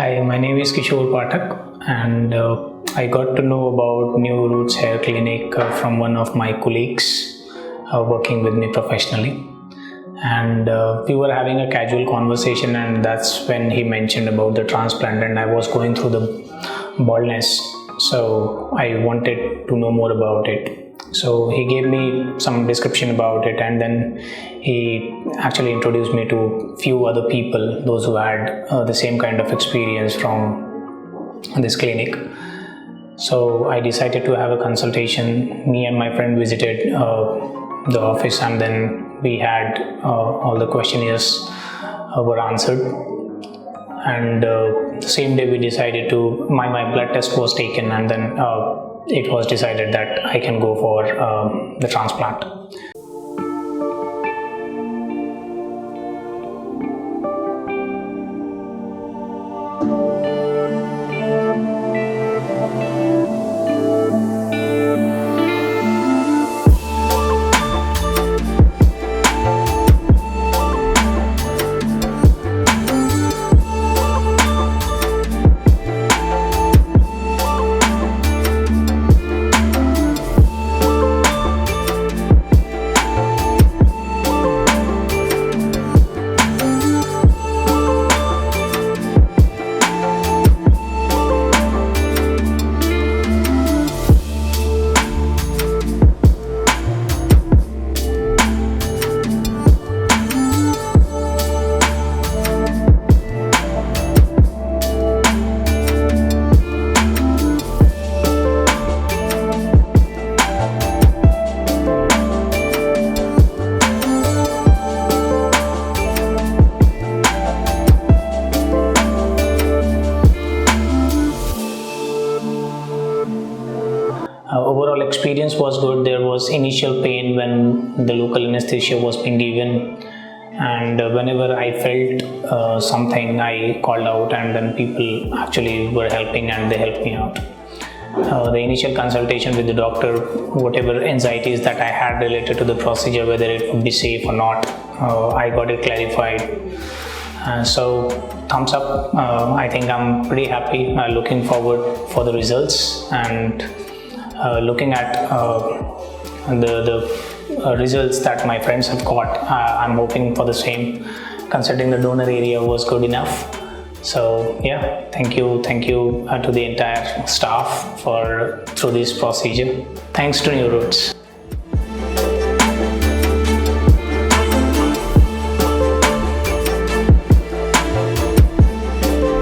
Hi, my name is Kishore Pathak, and I got to know about New Roots Hair Clinic from one of my colleagues working with me professionally. And we were having a casual conversation, and that's when he mentioned about the transplant, and I was going through the baldness, so I wanted to know more about it. So he gave me some description about it, and then he actually introduced me to few other people, those who had the same kind of experience from this clinic. So I decided to have a consultation. Me and my friend visited the office, and then we had all the questionnaires were answered. And the same day we decided to, my blood test was taken, and then it was decided that I can go for the transplant. Overall experience was good. There was initial pain when the local anesthesia was being given, and whenever I felt something, I called out, and then people actually were helping, and they helped me out. The initial consultation with the doctor, whatever anxieties that I had related to the procedure, whether it would be safe or not, I got it clarified. So thumbs up. I think I'm pretty happy. Looking forward for the results, and looking at the results that my friends have got, I'm hoping for the same, considering the donor area was good enough. So yeah, thank you to the entire staff for through this procedure. Thanks to New Roots.